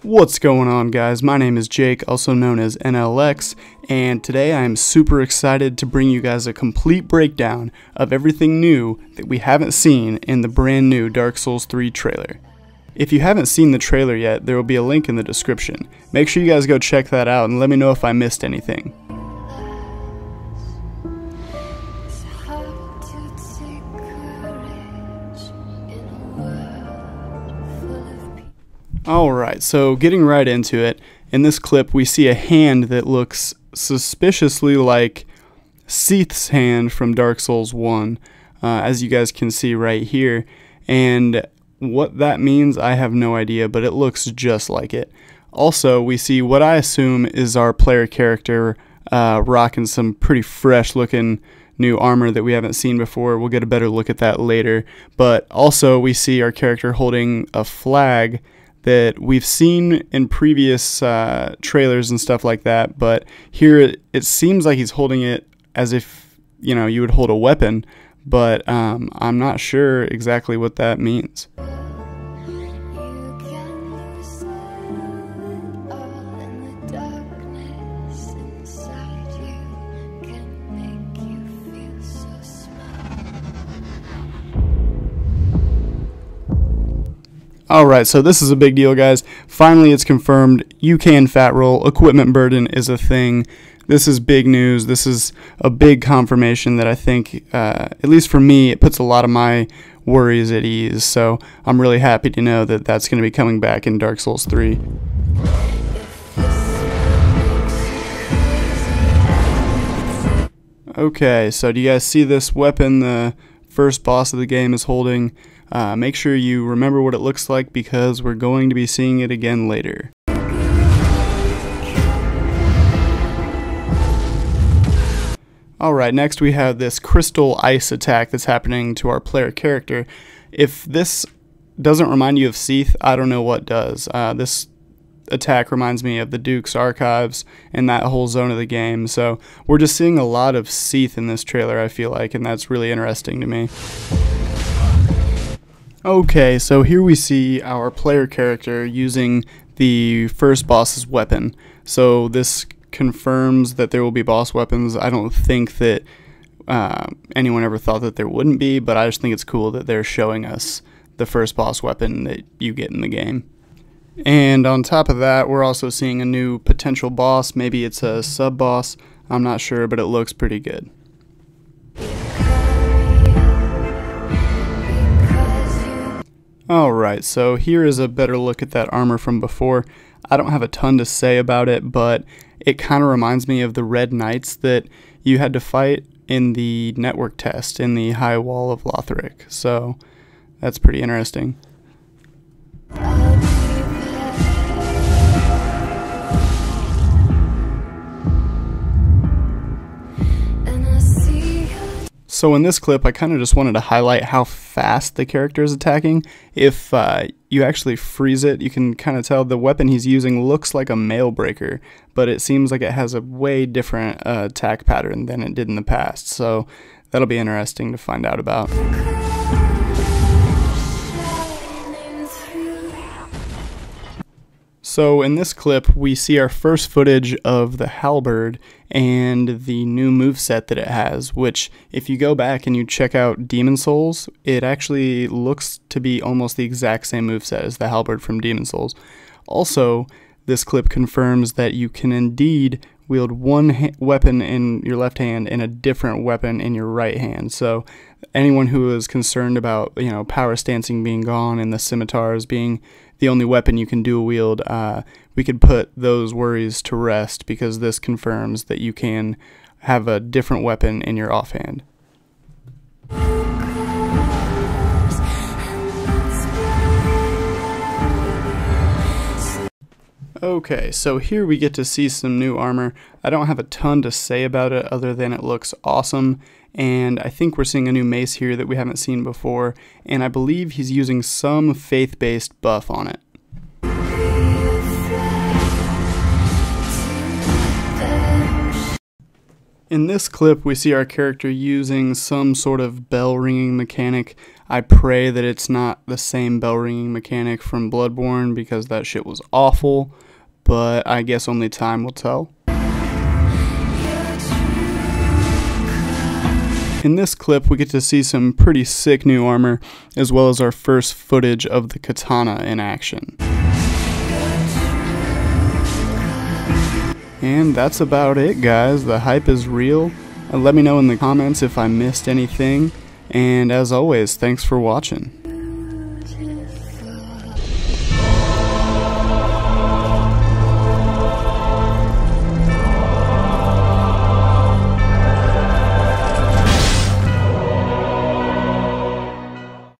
What's going on, guys? My name is Jake, also known as NLX, and today I am super excited to bring you guys a complete breakdown of everything new that we haven't seen in the brand new Dark Souls 3 trailer. If you haven't seen the trailer yet, there will be a link in the description. Make sure you guys go check that out and let me know if I missed anything. Alright, so getting right into it, in this clip we see a hand that looks suspiciously like Seath's hand from Dark Souls 1, as you guys can see right here, and what that means I have no idea, but it looks just like it. Also, we see what I assume is our player character rocking some pretty fresh looking new armor that we haven't seen before. We'll get a better look at that later, but also we see our character holding a flag that we've seen in previous trailers and stuff like that, but here it seems like he's holding it as if, you know, you would hold a weapon, but I'm not sure exactly what that means. Alright, so this is a big deal, guys. Finally, it's confirmed. You can fat roll. Equipment burden is a thing. This is big news. This is a big confirmation that I think, at least for me, it puts a lot of my worries at ease. So I'm really happy to know that that's going to be coming back in Dark Souls 3. Okay, so do you guys see this weapon the first boss of the game is holding? Make sure you remember what it looks like because we're going to be seeing it again later. Alright, next we have this crystal ice attack that's happening to our player character. If this doesn't remind you of Seath, I don't know what does. This attack reminds me of the Duke's Archives and that whole zone of the game, so we're just seeing a lot of Seath in this trailer, I feel like, and that's really interesting to me. Okay, so here we see our player character using the first boss's weapon. So this confirms that there will be boss weapons. I don't think that anyone ever thought that there wouldn't be, but I just think it's cool that they're showing us the first boss weapon that you get in the game. And on top of that, we're also seeing a new potential boss. Maybe it's a sub-boss. I'm not sure, but it looks pretty good. Alright, so here is a better look at that armor from before. I don't have a ton to say about it, but it kind of reminds me of the Red Knights that you had to fight in the network test in the High Wall of Lothric. So that's pretty interesting. So in this clip, I kind of just wanted to highlight how fast the character is attacking. If you actually freeze it, you can kind of tell the weapon he's using looks like a mail breaker, but it seems like it has a way different attack pattern than it did in the past. So that'll be interesting to find out about. So in this clip, we see our first footage of the halberd and the new moveset that it has, which if you go back and you check out Demon Souls, it actually looks to be almost the exact same moveset as the halberd from Demon Souls. Also, this clip confirms that you can indeed wield one weapon in your left hand and a different weapon in your right hand. So anyone who is concerned about, you know, power stancing being gone and the scimitars being the only weapon you can dual wield, we could put those worries to rest because this confirms that you can have a different weapon in your offhand. Okay, so here we get to see some new armor. I don't have a ton to say about it other than it looks awesome, and I think we're seeing a new mace here that we haven't seen before, and I believe he's using some faith-based buff on it. In this clip, we see our character using some sort of bell ringing mechanic. I pray that it's not the same bell ringing mechanic from Bloodborne, because that shit was awful, but I guess only time will tell. In this clip, we get to see some pretty sick new armor, as well as our first footage of the katana in action. And that's about it, guys. The hype is real. Let me know in the comments if I missed anything, and as always, thanks for watching.